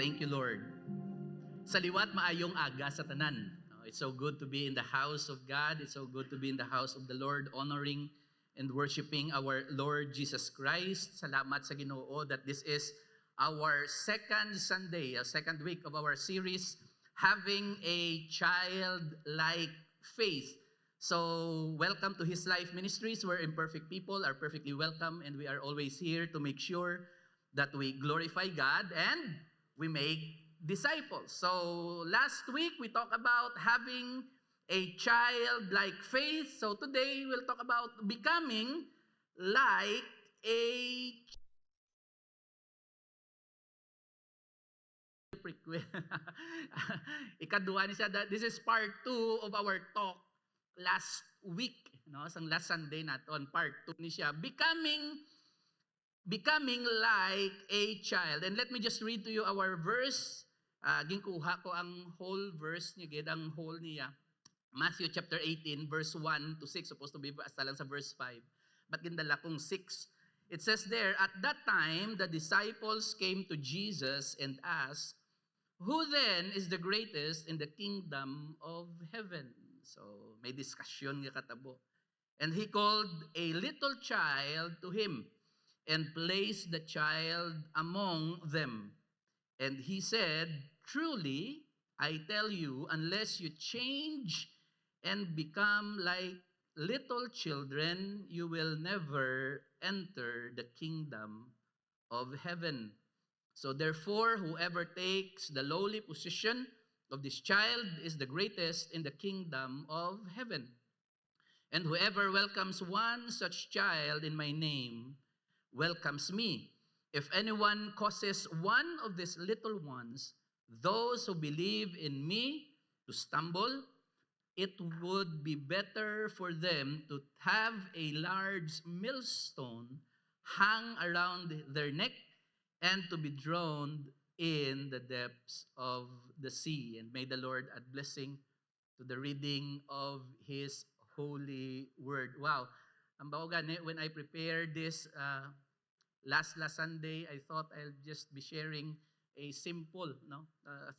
Thank you, Lord. Sa liwat maayong aga sa tanan. It's so good to be in the house of God. It's so good to be in the house of the Lord, honoring and worshiping our Lord Jesus Christ. Salamat sa Ginoo that this is our second Sunday, a second week of our series, having a childlike faith. So, welcome to His Life Ministries, where imperfect people are perfectly welcome, and we are always here to make sure that we glorify God and we make disciples. So, last week we talked about having a childlike faith. So, today we'll talk about becoming like a Ikaduha ni siya. This is part 2 of our talk last week. No? Sang last Sunday naton, part 2 ni siya. Becoming like a child. And let me just read to you our verse. Ginkuha ko ang whole verse niya, gid ang whole niya. Matthew chapter 18, verse 1 to 6. Supposed to be basta lang sa verse 5. But gindala kong 6. It says there, at that time, the disciples came to Jesus and asked, who then is the greatest in the kingdom of heaven? So, may discussion nga katabo. And he called a little child to him and placed the child among them. And he said, truly, I tell you, unless you change and become like little children, you will never enter the kingdom of heaven. So therefore, whoever takes the lowly position of this child is the greatest in the kingdom of heaven. And whoever welcomes one such child in my name welcomes me. If anyone causes one of these little ones, those who believe in me, to stumble, it would be better for them to have a large millstone hung around their neck and to be drowned in the depths of the sea. And may the Lord add blessing to the reading of His holy word. Wow. Ang bao gani, when I prepared this last Sunday, I thought I'll just be sharing a simple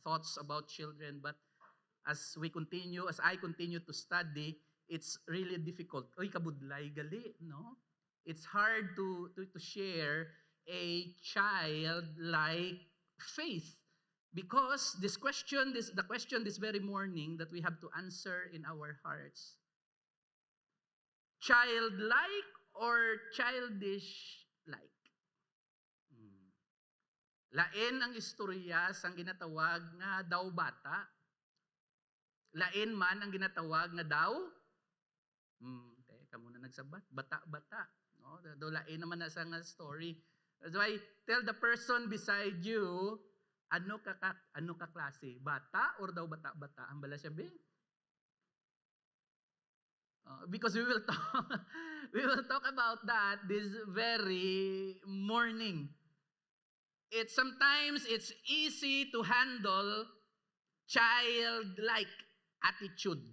thoughts about children. But as I continue to study, it's really difficult. Oy, kabudlay gali, no? It's hard to share a childlike faith because the question this very morning that we have to answer in our hearts, childlike or childish like? Lain ang istorya sang ginatawag nga daw bata. Lain man ang ginatawag nga daw teka muna nagsabat, bata-bata. No? Lain naman na sa nga story. That's why tell the person beside you, ano ka klase? Bata or daw bata-bata? Ang bala siya be? Because we will talk about that this very morning. Sometimes it's easy to handle childlike attitude.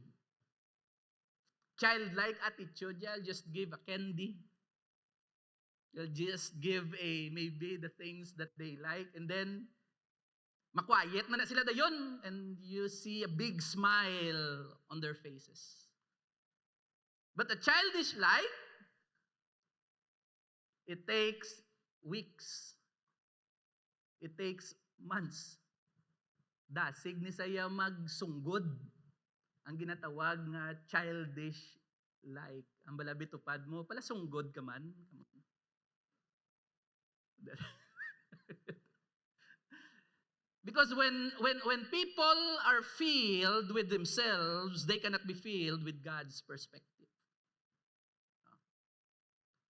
Childlike attitude, you'll just give a candy. You'll just give maybe the things that they like, and then makwayet man na sila dayon, and you see a big smile on their faces. But a childish life, it takes weeks. It takes months. Dasig ni saya magsunggod ang ginatawag nga childish like. Ang balabi tupad mo, pala sunggod ka man. Because when people are filled with themselves, they cannot be filled with God's perspective.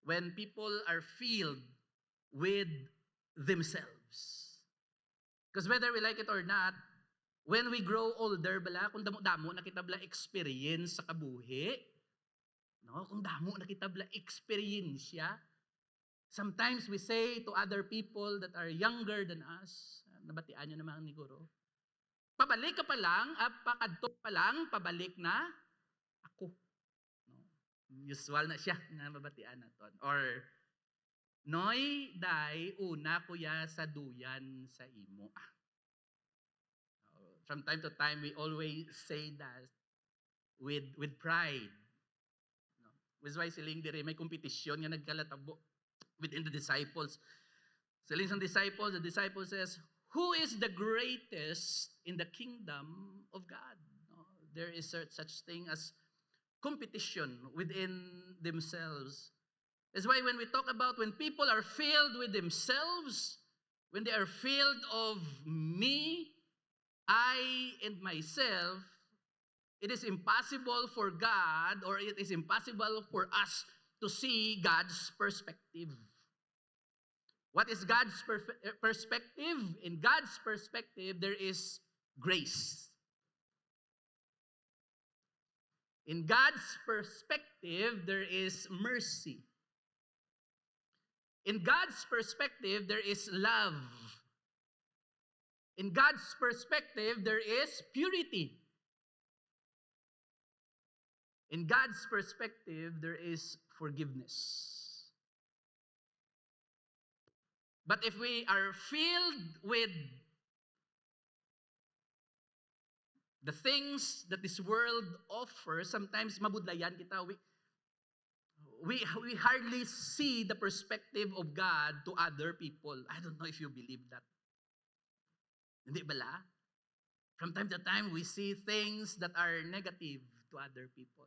When people are filled with themselves. Because whether we like it or not, when we grow older, bala, kung damo-damo na kita bala experience sa kabuhi, no? Kung damo na kita bala experience ya, sometimes we say to other people that are younger than us, nabatian nyo naman ni Guro, pabalik ka pa lang, pakadto pa lang, pabalik na ako. No? Usual na siya nga mabatian naton. Or, noy, day, una kuya sa duyan sa imo. From time to time, we always say that with pride. No? Which is why siling dire may kompetisyon nga nagkalatabo within the disciples. Siling sa disciples, the disciple says, who is the greatest in the kingdom of God? No? There is such thing as competition within themselves. That's why when we talk about when people are filled with themselves, when they are filled of me, I and myself, it is impossible for God or it is impossible for us to see God's perspective. What is God's perspective? In God's perspective, there is grace. In God's perspective, there is mercy. In God's perspective, there is love. In God's perspective, there is purity. In God's perspective, there is forgiveness. But if we are filled with the things that this world offers, sometimes mabudlayan kita. We hardly see the perspective of God to other people. I don't know if you believe that. Hindi bala? From time to time, we see things that are negative to other people.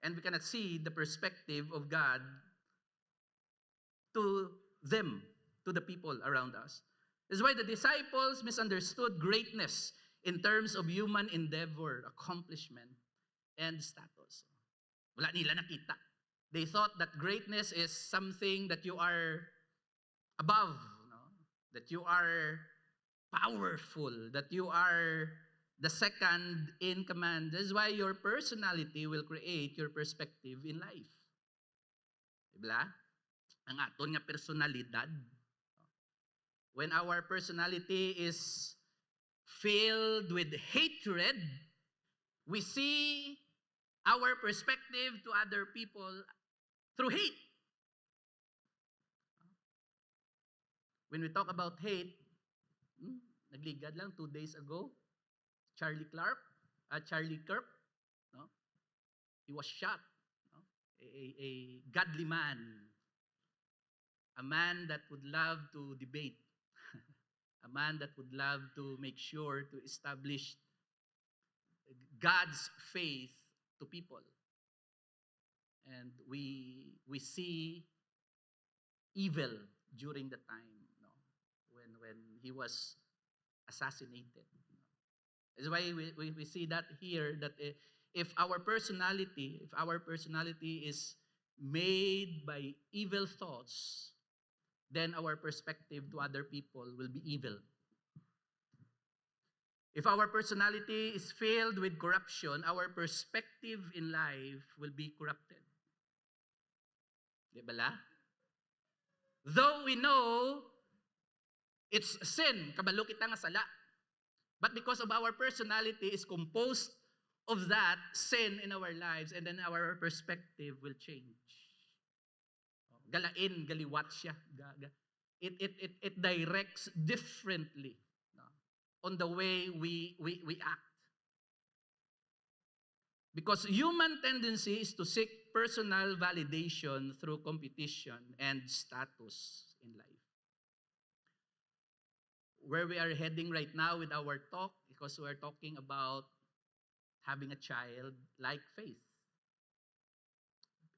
And we cannot see the perspective of God to them, to the people around us. That's why the disciples misunderstood greatness in terms of human endeavor, accomplishment, and status. Wala nila nakita. They thought that greatness is something that you are above, no? That you are powerful, that you are the second in command. That's why your personality will create your perspective in life. Diba? Ang aton nga personalidad. When our personality is filled with hatred, we see our perspective to other people through hate. When we talk about hate, nagligad lang 2 days ago, Charlie Kirk, no? He was shot. No? A godly man. A man that would love to debate. A man that would love to make sure to establish God's faith to people. And we see evil during the time, no? when he was assassinated. That's why we see that here, that if our personality is made by evil thoughts, then our perspective to other people will be evil. If our personality is filled with corruption, our perspective in life will be corrupted. Di ba la? Though we know it's sin, kabalo kita nga sala. But because of our personality is composed of that sin in our lives, and then our perspective will change. Galain, galiwat siya. It directs differently, no? On the way we act. Because human tendency is to seek personal validation through competition and status in life. Where we are heading right now with our talk, because we are talking about having a child like faith.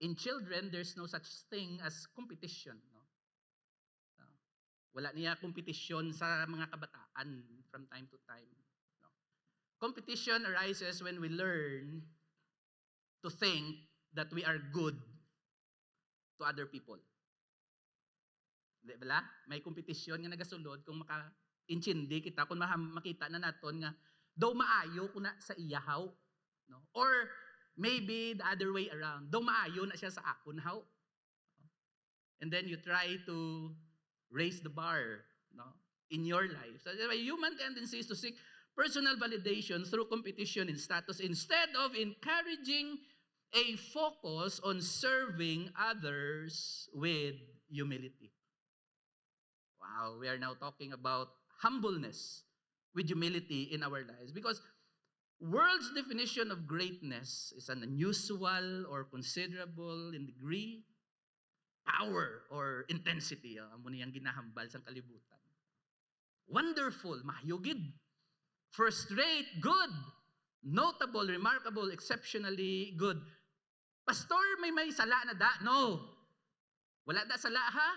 In children, there's no such thing as competition. No? Wala niya competition sa mga kabataan from time to time. No? Competition arises when we learn to think that we are good to other people. Di ba? May competition nga nagasulod kung maka-intindi kita, kung makita na naton nga daw maayo ko na sa iyahaw. No? Or maybe the other way around. Daw maayo na siya sa akon how. And then you try to raise the bar, no, in your life. So human tendency is to seek personal validation through competition and status instead of encouraging a focus on serving others with humility. Wow, we are now talking about humbleness with humility in our lives. Because world's definition of greatness is an unusual or considerable in degree, power, or intensity. Amo niyang ginahambal sa kalibutan. Wonderful, mahayugid. First rate, good. Notable, remarkable, exceptionally good. Pastor, may sala na da? No. Wala da sala ha?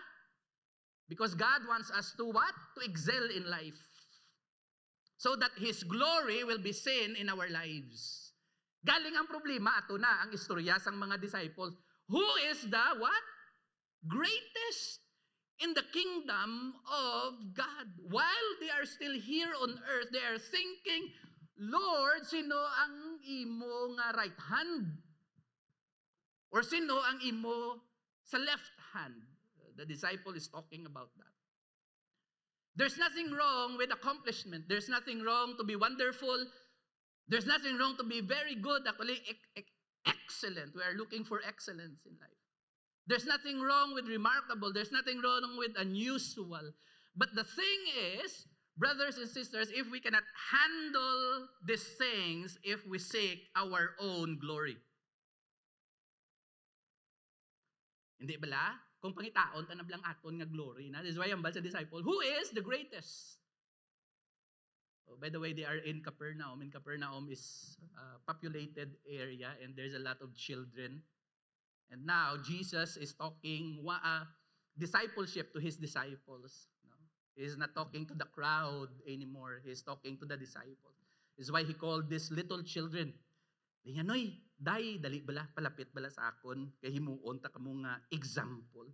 Because God wants us to what? To excel in life. So that His glory will be seen in our lives. Galing ang problema, ato na ang istorya sang mga disciples. Who is the what? Greatest in the kingdom of God. While they are still here on earth, they are thinking, Lord, sino ang imo nga right hand? Or sino ang imo sa left hand? The disciple is talking about that. There's nothing wrong with accomplishment. There's nothing wrong to be wonderful. There's nothing wrong to be very good. Actually, excellent. We are looking for excellence in life. There's nothing wrong with remarkable. There's nothing wrong with unusual. But the thing is, brothers and sisters, if we cannot handle these things, if we seek our own glory. Hindi bala? Kung pangitaon, tanab lang aton nga glory. Na? This is why ang sa disciple, who is the greatest? Oh, by the way, they are in Capernaum. And Capernaum is a populated area and there's a lot of children. And now, Jesus is talking discipleship to His disciples. No? He's not talking to the crowd anymore. He's talking to the disciples. This is why He called these little children. Diyanoy, dali bala, palapit bala sa akon, kay himuon ta kamo nga example.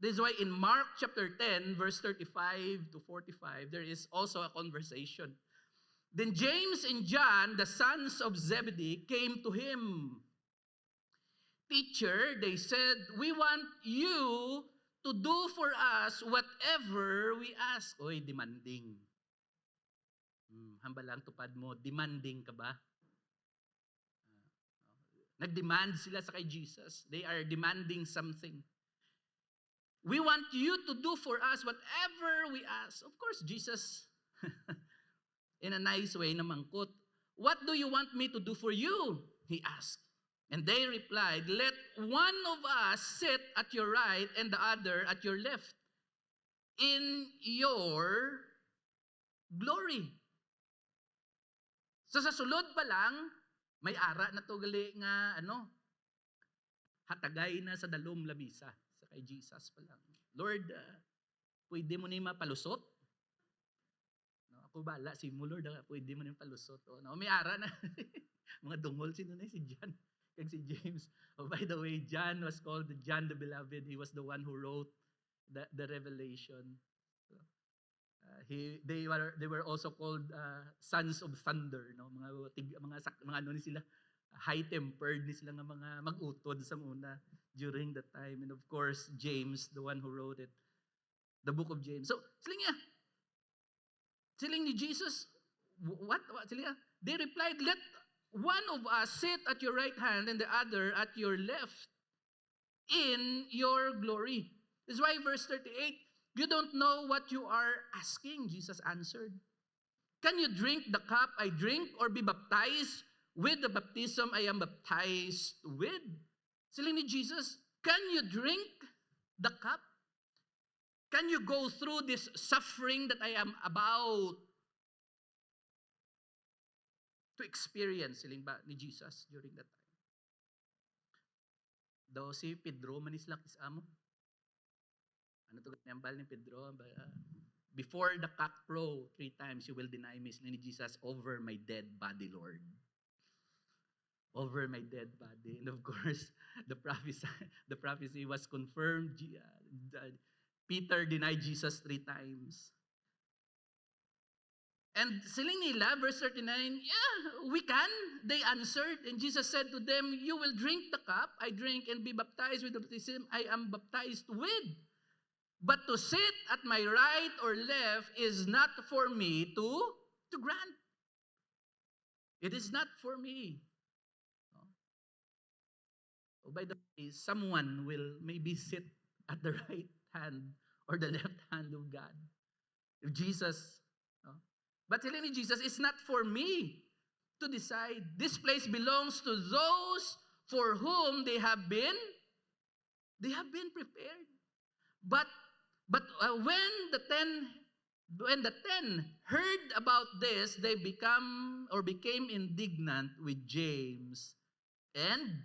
This is why in Mark chapter 10, verse 35 to 45, there is also a conversation. Then James and John, the sons of Zebedee, came to Him. Teacher, they said, we want you to do for us whatever we ask. Oy, demanding. Hambalang tupad mo, demanding ka ba? Nag-demand sila sa kay Jesus. They are demanding something. We want you to do for us whatever we ask. Of course, Jesus, in a nice way namangkot, what do you want me to do for you? He asked. And they replied, let one of us sit at your right and the other at your left in your glory. So sa sulod pa lang, may ara na to gali nga hatagay na sa dalom labisa sa kay Jesus pa lang. Lord, pwede mo ni mapalusot? No, ako bala si mo Lord, pwede mo ni palusot. No, may ara na mga dungol sino na si John kag si James. Oh, by the way, John was called John the Beloved. He was the one who wrote the Revelation. They were also called sons of thunder, no, mga ano ni sila, high-tempered ni sila nga mga mag-utod sa una during that time. And of course, James, the one who wrote it, the book of James. So, siling ni Jesus, what sila? They replied, let one of us sit at your right hand and the other at your left in your glory. This is why verse 38, you don't know what you are asking, Jesus answered. Can you drink the cup I drink or be baptized with the baptism I am baptized with? Siling ni Jesus, can you drink the cup? Can you go through this suffering that I am about to experience? Siling ba ni Jesus during that time? Daw si Pedro manisla kis amo. Ano to ganyambal ni Pedro? Before the cock crow 3 times you will deny me, ni Jesus, over my dead body, Lord. Over my dead body. And of course, the prophecy was confirmed. Peter denied Jesus 3 times. And siling nila, verse 39, yeah, we can. They answered. And Jesus said to them, you will drink the cup I drink and be baptized with the baptism I am baptized with. But to sit at my right or left is not for me to grant. It is not for me. Oh, by the way, someone will maybe sit at the right hand or the left hand of God. If Jesus But telling ni Jesus, it's not for me to decide. This place belongs to those for whom they have been prepared. But when the ten heard about this, they became indignant with James and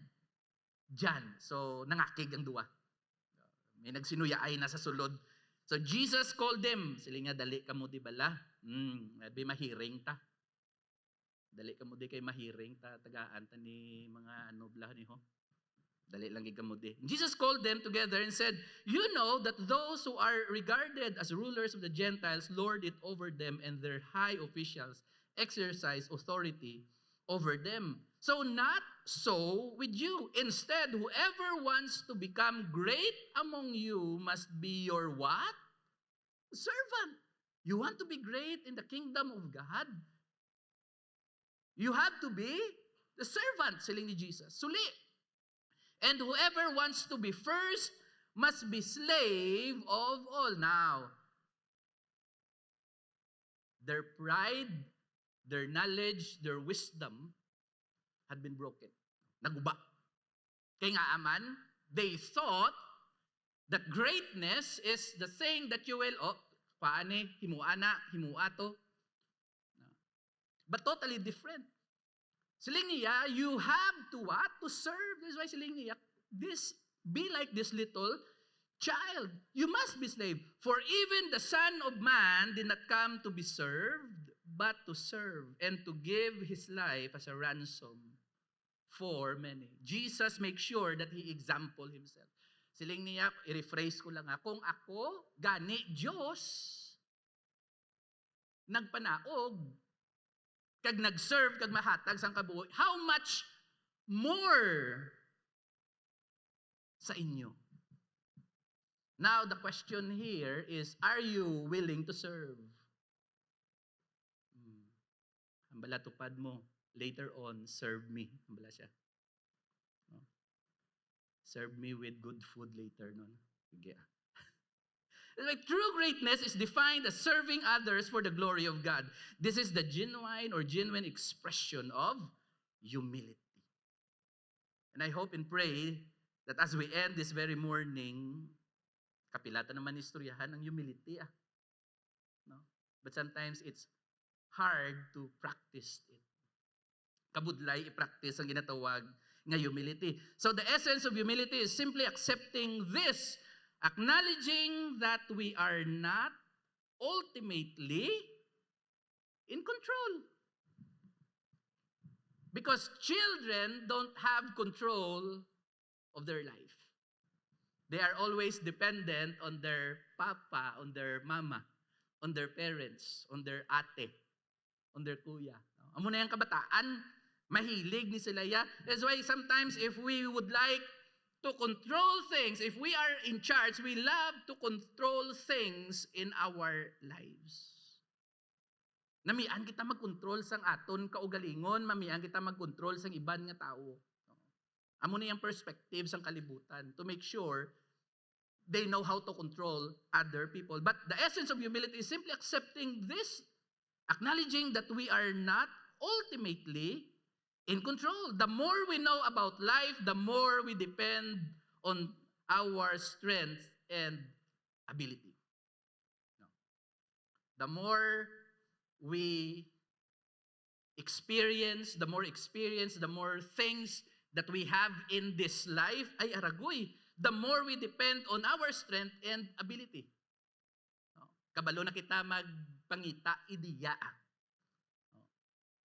John. So nangakig ang duwa. May nagsinuyay na sa sulod. So Jesus called them. Sila nga, dali ka mo di bala. May mahiring ta. Dali ka mo di kay mahiring ta. Tagaan ta ni mga blah ni ho. Dali lang ka mo di. Jesus called them together and said, you know that those who are regarded as rulers of the Gentiles lord it over them, and their high officials exercise authority over them. So not so with you. Instead, whoever wants to become great among you must be your what? Servant. You want to be great in the kingdom of God? You have to be the servant, siling ni Jesus. Suli. And whoever wants to be first must be slave of all. Now, their pride, their knowledge, their wisdom had been broken. Naguba. Kaya nga aman, they thought that greatness is the thing that you will, paane, himuana, himuato. But totally different. Siling niya, you have to what? To serve. That's why siling niya, be like this little child. You must be slave. For even the Son of Man did not come to be served, but to serve and to give his life as a ransom for many. Jesus makes sure that he example himself. Siling niya, i-rephrase ko lang kung ako, gani Diyos, nagpanaog, kag nag-serve, kag mahatag sang kabuhi, how much more sa inyo? Now, the question here is, are you willing to serve? Hambala tupad mo. Later on, serve me. Hambala siya. No? Serve me with good food later. No? Sige. Like, true greatness is defined as serving others for the glory of God. This is the genuine expression of humility. And I hope and pray that as we end this very morning, kapilatan naman istoryahan ng humility. No? But sometimes it's hard to practice it. Kabudlay i-practice ang ginatawag nga humility. So the essence of humility is simply accepting this, acknowledging that we are not ultimately in control. Because children don't have control of their life. They are always dependent on their papa, on their mama, on their parents, on their ate, on their kuya. Amo na yung kabataan, mahilig ni sila ya. That's why sometimes if we would like to control things, if we are in charge, we love to control things in our lives. Namian kita mag-control sang aton kaugalingon, mamian kita mag-control sang iban nga tao. Amo na yung perspective sang kalibutan to make sure they know how to control other people. But the essence of humility is simply accepting this, acknowledging that we are not ultimately in control. The more we know about life, the more we depend on our strength and ability. The more we experience, the more things that we have in this life, ay aragoy, the more we depend on our strength and ability. Kabalo na kita magpangita, idiya.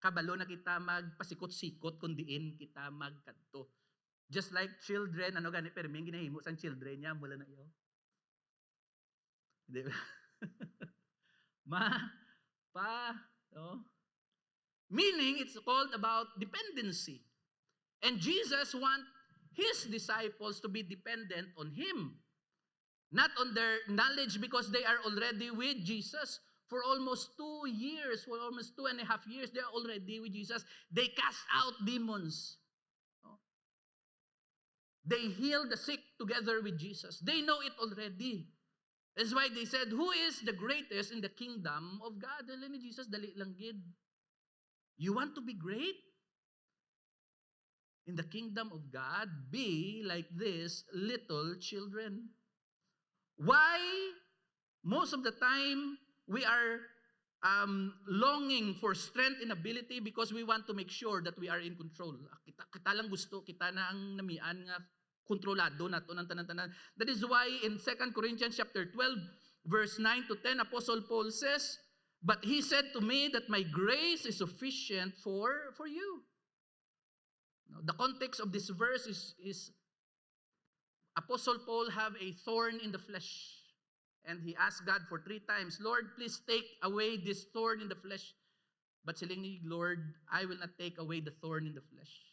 Kabalo na kita magpasikot-sikot kung diin kita magkadto. Just like children, ano gani, pero may ginahimo sang children niya, mula na iyo. Di ba? No? Meaning, it's called about dependency. And Jesus wants his disciples to be dependent on him. Not on their knowledge, because they are already with Jesus. For almost 2 years, for almost 2.5 years, they are already with Jesus. They cast out demons. They heal the sick together with Jesus. They know it already. That's why they said, who is the greatest in the kingdom of God? Dali ni Jesus, dali lang gid. You want to be great? In the kingdom of God, be like these little children. Why? Most of the time, we are longing for strength and ability because we want to make sure that we are in control. Kita lang gusto, kita na ang namian nga kontrolado nato ng tanan-tanan. That is why in 2 Corinthians chapter 12, verse 9 to 10, Apostle Paul says, "But he said to me that my grace is sufficient for you." Now, the context of this verse is Apostle Paul have a thorn in the flesh. And he asked God for 3 times, "Lord, please take away this thorn in the flesh." But siling ni Lord, "I will not take away the thorn in the flesh."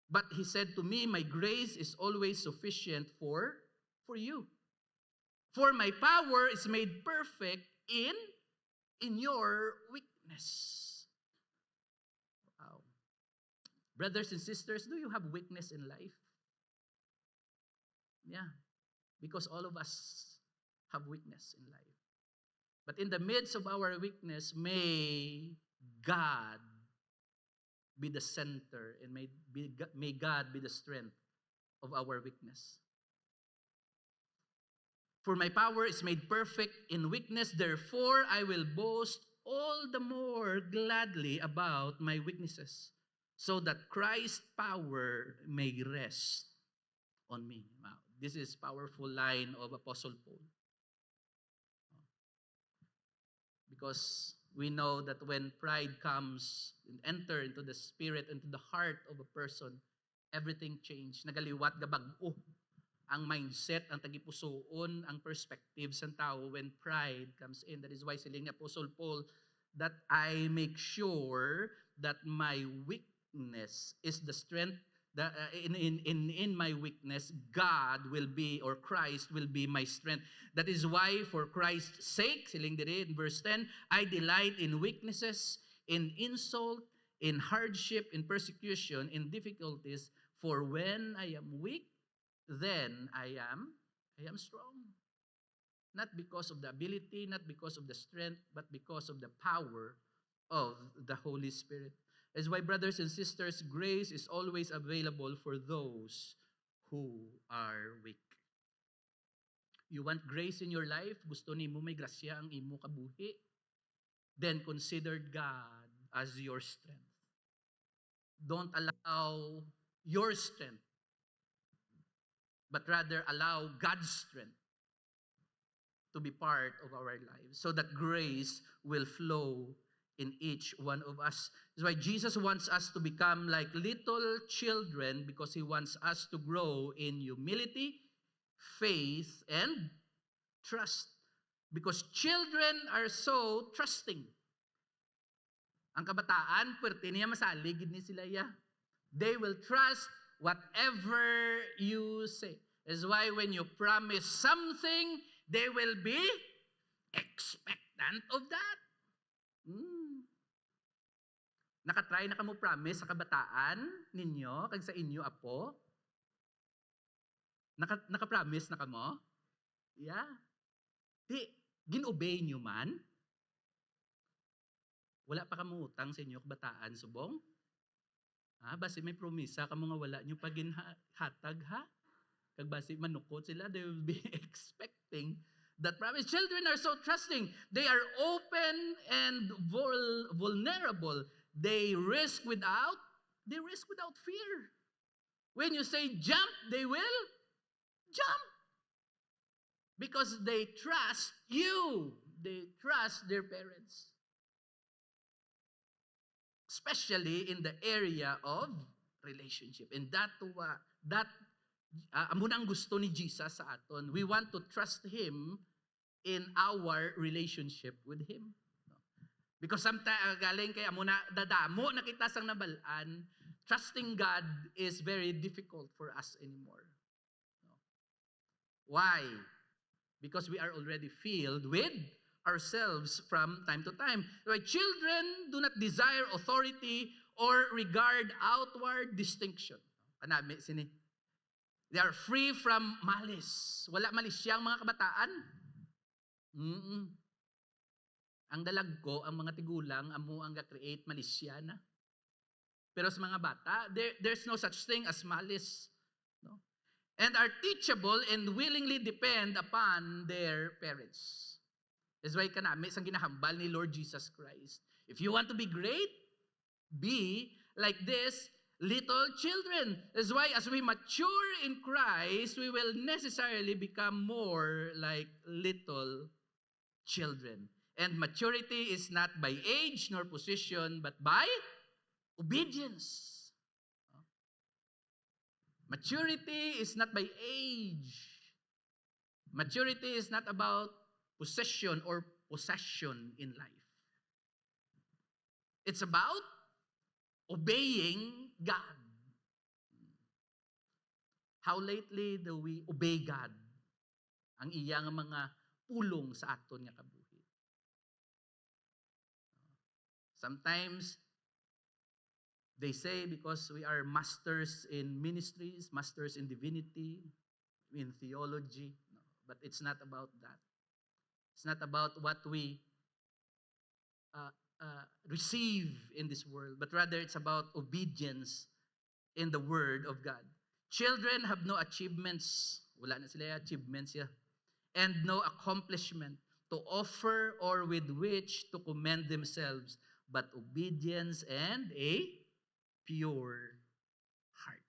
But he said to me, "My grace is always sufficient for you. For my power is made perfect in your weakness." Wow. Brothers and sisters, do you have weakness in life? Yeah. Because all of us have weakness in life. But in the midst of our weakness, may God be the center and may God be the strength of our weakness. For my power is made perfect in weakness, therefore I will boast all the more gladly about my weaknesses, so that Christ's power may rest on me. Wow. This is powerful line of Apostle Paul. Because we know that when pride comes and enter into the spirit, into the heart of a person, everything change. Nagaliwat gabag-o ang mindset, ang tagipusoon, ang perspective sa tao when pride comes in. That is why siling ni Apostle Paul, that I make sure that my weakness is the strength. In my weakness, God will be, or Christ will be my strength. That is why for Christ's sake, siling diri in verse 10, I delight in weaknesses, in insult, in hardship, in persecution, in difficulties, for when I am weak, then I am strong. Not because of the ability, not because of the strength, but because of the power of the Holy Spirit. That's why, brothers and sisters, grace is always available for those who are weak. You want grace in your life? Gusto nimo may grasya ang imo kabuhi? Then consider God as your strength. Don't allow your strength, but rather allow God's strength to be part of our lives so that grace will flow in each one of us. That's why Jesus wants us to become like little children, because He wants us to grow in humility, faith, and trust. Because children are so trusting. Ang kabataan, pwerte niya masalig ni sila ya. They will trust whatever you say. That's why when you promise something, they will be expectant of that. Nakatry na kamo promise sa kabataan ninyo, kag sa inyo apo? Naka-promise na kamo? Yeah. Di, gin-obey nyo man? Wala pa kamo utang sa inyo kabataan, subong? Basi may promisa kamo nga wala nyo pa ginhatag, ha? Kag basi manukot sila, they will be expecting that promise. Children are so trusting. They are open and vulnerable. They risk without fear. When you say jump, they will jump. Because they trust you. They trust their parents. Especially in the area of relationship. And amo na ang gusto ni Jesus sa aton. We want to trust Him in our relationship with Him. Because sometimes galing kay amo na dadamo na kita sang nabalaan, trusting God is very difficult for us anymore. Why? Because we are already filled with ourselves from time to time. Right? Children do not desire authority or regard outward distinction. Kanami sini. They are free from malice. Wala malisyang mga kabataan. Mm-mm. Ang dalag ko, ang mga tigulang, amo ang ga-create malisya na. Pero sa mga bata, there's no such thing as malice. No? And are teachable and willingly depend upon their parents. That's why kanami sang ginahambal ni Lord Jesus Christ. If you want to be great, be like this little children. That's why as we mature in Christ, we will necessarily become more like little children. And maturity is not by age nor position, but by obedience. Maturity is not by age. Maturity is not about possession or possession in life. It's about obeying God. How lately do we obey God? Ang iyang mga pulong sa aton nga kabuhi. Sometimes they say because we are masters in ministries, masters in divinity, in theology, no, but it's not about that. It's not about what we receive in this world, but rather it's about obedience in the Word of God. Children have no achievements, wala na sila achievements, yeah, and no accomplishment to offer or with which to commend themselves, but obedience and a pure heart.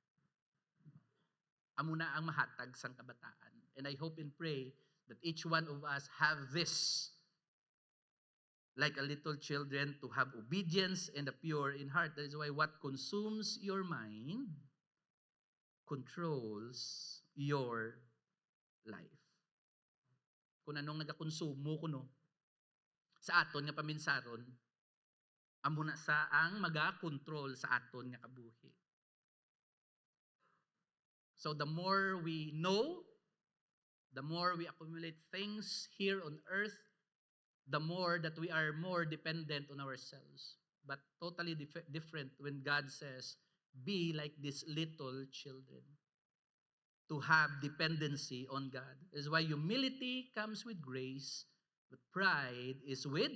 Amo na ang mahatag sang kabataan. And I hope and pray that each one of us have this, like a little children, to have obedience and a pure in heart. That is why what consumes your mind controls your life. Kung anong nagakonsumo kuno sa aton nga paminsaron, amo na sa ang maga-control sa aton nga kabuhi. So the more we know, the more we accumulate things here on earth, the more that we are more dependent on ourselves. But totally different when God says, be like these little children. To have dependency on God. That's why humility comes with grace, but pride is with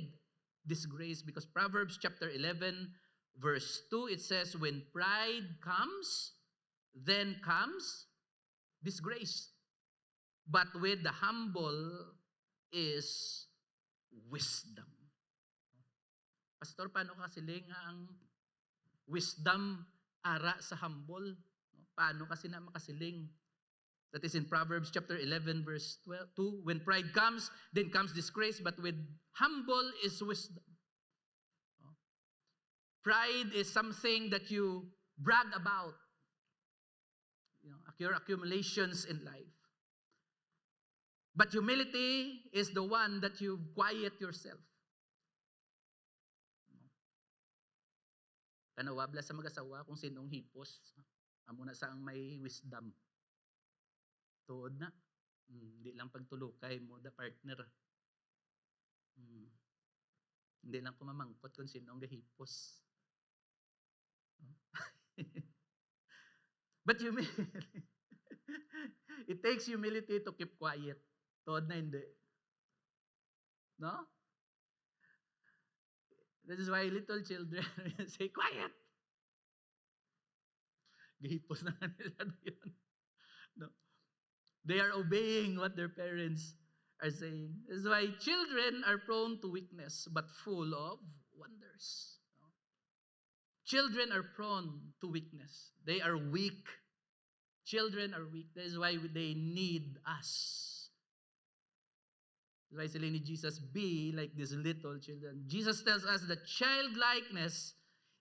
disgrace. Because Proverbs chapter 11, verse 2, it says, when pride comes, then comes disgrace. But with the humble is wisdom. Pastor, paano kasi nga ang wisdom ara sa humble? Paano kasi na makasiling? That is in Proverbs chapter 11, verse 2. When pride comes, then comes disgrace, but with humble is wisdom. Pride is something that you brag about. Your accumulations in life. But humility is the one that you quiet yourself. Kanawabla sa mag-asawa kung sinong hipos. Amo na sa ang may wisdom. Tuod na. Hindi lang pagtulukay mo, the partner. Hindi lang kumamangkot kung sinong gahipos. But humility, it takes humility to keep quiet. Tuod na hindi. No? This is why little children say, quiet! Gahipos na nila yun. No? They are obeying what their parents are saying. This is why children are prone to weakness, but full of wonders. No? Children are prone to weakness. They are weak. Children are weak. That is why they need us. That's why sila ni Jesus, be like these little children. Jesus tells us that childlikeness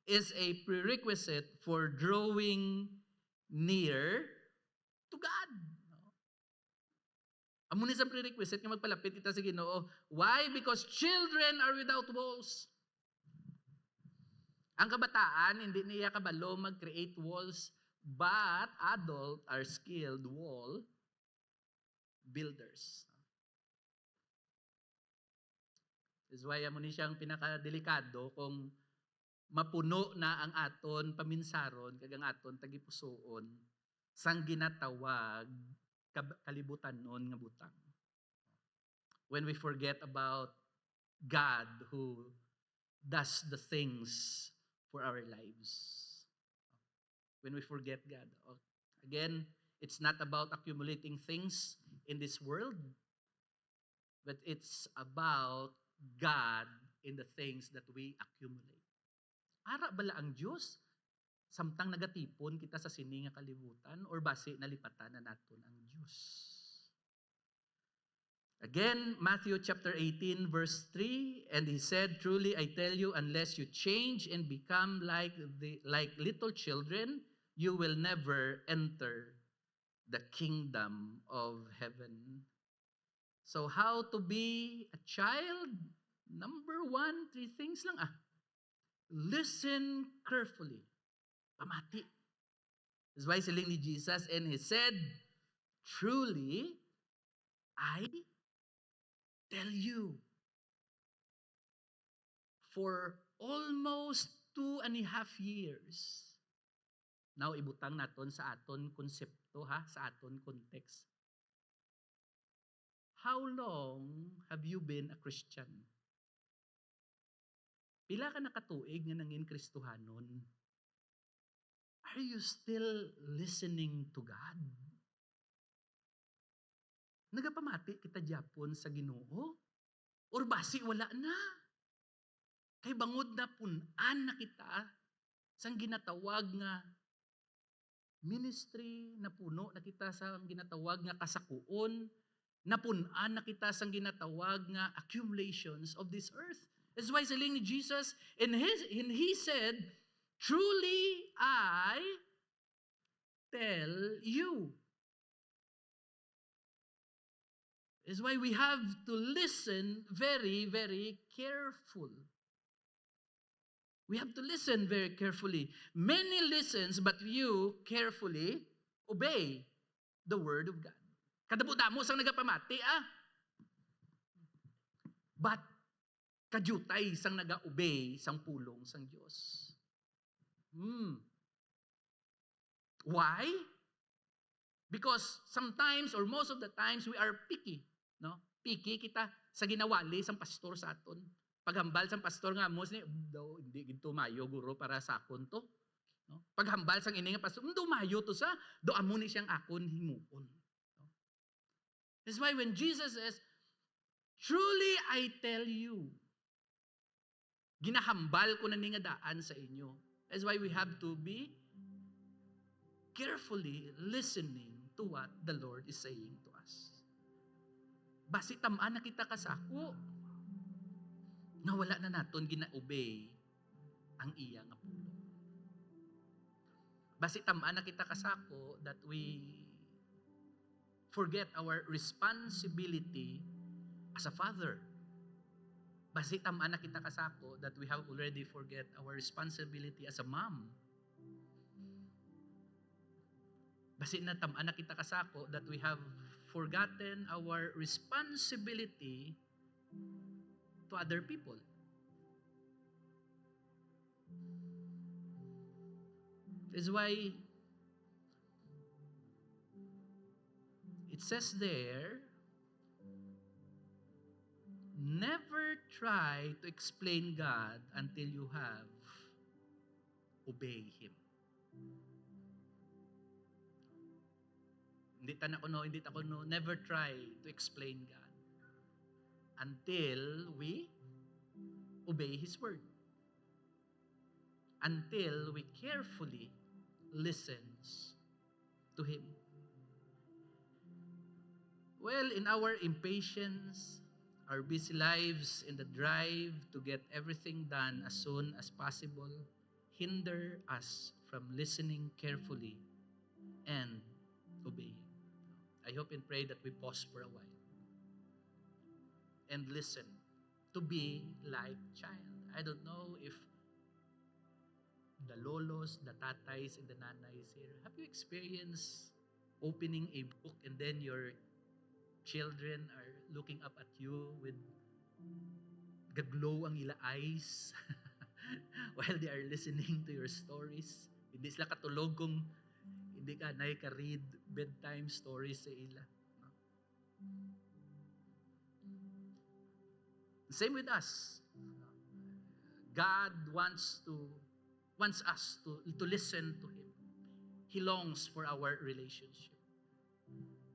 is a prerequisite for drawing near to God. Amo ni sa prerequisite nga magpalapit ita sa Ginoo. Why? Because children are without walls. Ang kabataan, hindi niya kabalo mag-create walls, but adult are skilled wall builders. That's why amo ni siyang pinakadelikado kung mapuno na ang aton paminsaron kag ang aton tagipusoon sang ginatawag kalibutan noon nga butang. When we forget about God who does the things for our lives. When we forget God. Again, it's not about accumulating things in this world, but it's about God in the things that we accumulate. Ara bala ang Diyos? Samtang nagatipon kita sa sini nga kalibutan or base nalipatan na naton ang Diyos. Again, Matthew chapter 18 verse 3, and he said, "Truly I tell you, unless you change and become like little children, you will never enter the kingdom of heaven." So how to be a child? Number 1, 3 things lang Listen carefully. Pamati. That's why siling ni Jesus, and he said, "Truly I tell you." For almost 2.5 years. Now, ibutang naton sa aton konsepto sa aton context. How long have you been a Christian? Pila ka nakatuig nga nangin Kristohanon? Are you still listening to God? Nagapamati kita Japon sa Ginoo? Or basi wala na? Kay bangod na punan na kita sang ginatawag nga ministry, napuno na kita sang ginatawag nga kasakuon, napunan na kita sang ginatawag nga accumulations of this earth. That's why siling ni Jesus, and he said, "Truly I tell you." That's why we have to listen very, very careful. We have to listen very carefully. Many listens, but you carefully obey the word of God. Kadamo-damo sang nagapamati But kadyutay sang naga-obey sang pulong sang Dios. Why? Because sometimes or most of the times we are picky, no? Picky kita sa ginawali sang pastor sa aton. Paghambal sang pastor nga mo daw hindi gid mayo guro para sa akon to. No? Paghambal sang ini nga pastor, mayo to sa do amo ni siyang akon himuon. No? That's why when Jesus says, "Truly I tell you," ginahambal ko na ni nga daan sa inyo. That's why we have to be carefully listening to what the Lord is saying to us. Basi tamaan na kita kasako, nga wala na naton gina-obey ang iya nga pulong. Basi tamaan na kita kasako that we forget our responsibility as a father. Basi tamaan na kita kasako that we have already forget our responsibility as a mom. Basi na tamaan na kita kasako that we have forgotten our responsibility to other people. That's why it says there, never try to explain God until you have obeyed Him. Hindi ta kuno, never try to explain God until we obey His word. Until we carefully listens to Him. Well, in our impatience, our busy lives, in the drive to get everything done as soon as possible, hinder us from listening carefully and obeying. I hope and pray that we pause for a while and listen to be like child. I don't know if the lolos, the tatays, and the nanays here, have you experienced opening a book and then your children are looking up at you with gaglow ang ila eyes while they are listening to your stories? Hindi di ka na ka-read bedtime stories sa ila. No? Same with us. God wants us to listen to Him. He longs for our relationship.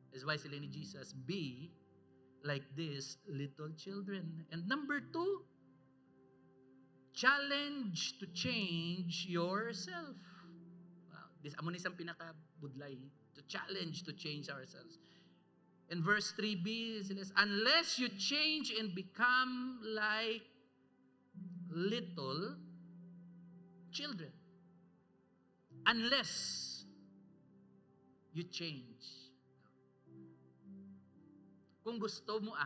That's why sila ni Jesus, be like these little children. And number 2, challenge to change yourself. Wow, this amo ni isang pinakabudlay, to challenge to change ourselves. In verse 3b, it says, unless you change and become like little children. Unless you change. Kung gusto mo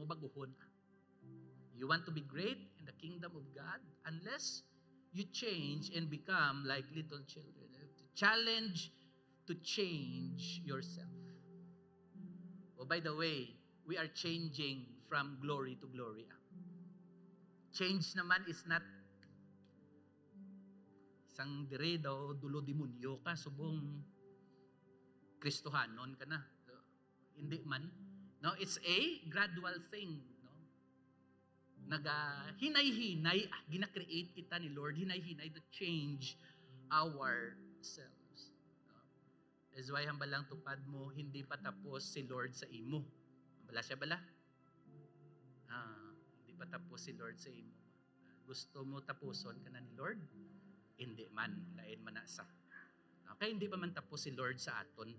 baguhon. You want to be great in the kingdom of God, unless you change and become like little children. Challenge to change yourself. Oh, by the way, we are changing from glory to glory. Change naman is not isang dire daw, dulo demonyo ka, subong Kristohanon ka na. So, hindi man. No, it's a gradual thing. No? Hinay-hinay, gina-create kita ni Lord, hinay-hinay to change ourselves. No? That's why hambalang tupad mo, hindi pa tapos si Lord sa imo. Hambala siya bala? Hindi pa tapos si Lord sa imo. Gusto mo tapuson ka na ni Lord? Hindi man, lain man na sa. Okay, hindi pa man tapos si Lord sa aton.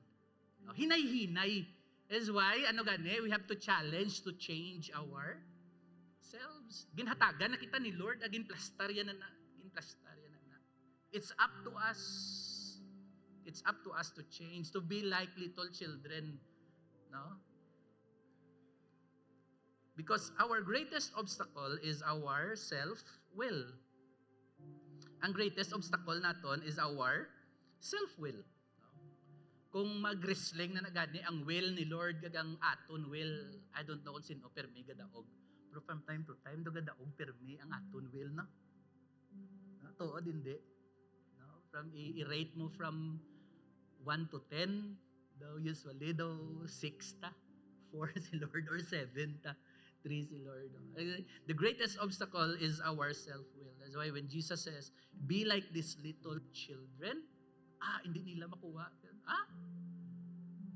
Hinay-hinay. That's why, we have to challenge to change ourselves. Ginhatagan na kita ni Lord, agin plastarya na na. It's up to us. It's up to us to change, to be like little children. No? Because our greatest obstacle is our self-will. Ang greatest obstacle naton is our self-will. Kung mag-wrestling na nagani ang will ni Lord kagang aton will, I don't know kung sino permi gadaog. Pero from time to time gadaog permi ang aton will na. Tuod hindi. No? From i-rate mo from 1 to 10, daw usually daw 6 ta, 4 si Lord or 7 ta. 3 si Lord. The greatest obstacle is our self-will. That's why when Jesus says, be like these little children, hindi nila makuha.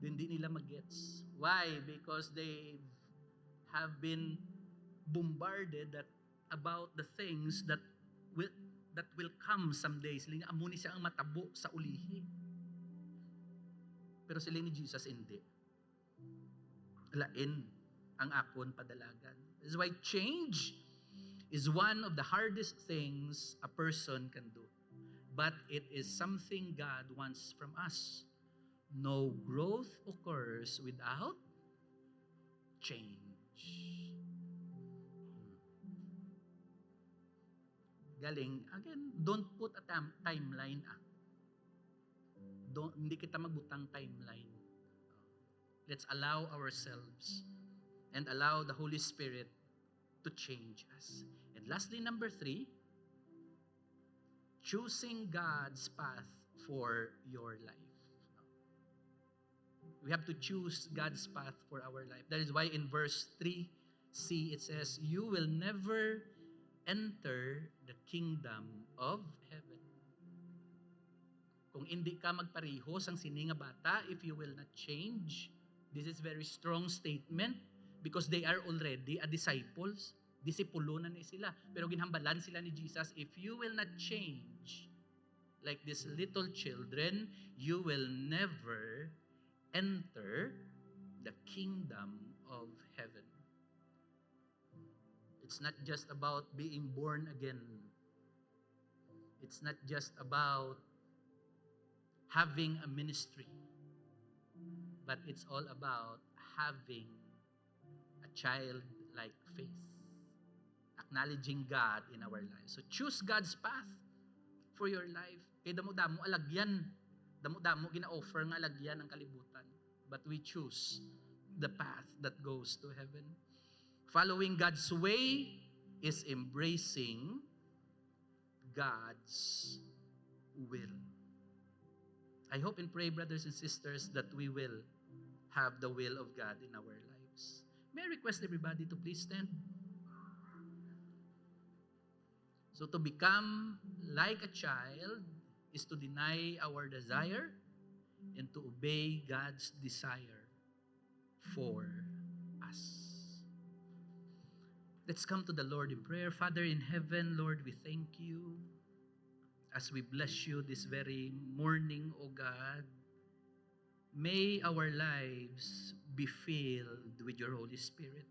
Hindi nila magets. Why? Because they have been bombarded about the things that will come someday. Sila nga, amuni siya ang matabo sa ulihi. Pero sila ni Jesus, hindi. Lain ang akon padalagan. That's why change is one of the hardest things a person can do. But it is something God wants from us. No growth occurs without change. Galing. Again, don't put a timeline. Hindi kita magbutang timeline. Let's allow ourselves and allow the Holy Spirit to change us. And lastly, number 3, choosing God's path for your life. We have to choose God's path for our life. That is why in verse 3c it says, you will never enter the kingdom of heaven. Kung hindi ka magparihos ang sininga bata, if you will not change, this is very strong statement. Because they are already a disciples. Disipulo na sila. Pero ginhambalan sila ni Jesus, if you will not change like these little children, you will never enter the kingdom of heaven. It's not just about being born again. It's not just about having a ministry. But it's all about having child-like faith. Acknowledging God in our lives. So choose God's path for your life. Kaya damo-damo alagyan. Damo-damo gina-offer nga alagyan ang kalibutan. But we choose the path that goes to heaven. Following God's way is embracing God's will. I hope and pray, brothers and sisters, that we will have the will of God in our lives. May I request everybody to please stand? So to become like a child is to deny our desire and to obey God's desire for us. Let's come to the Lord in prayer. Father in heaven, Lord, we thank you as we bless you this very morning, O God. May our lives be filled with your Holy Spirit.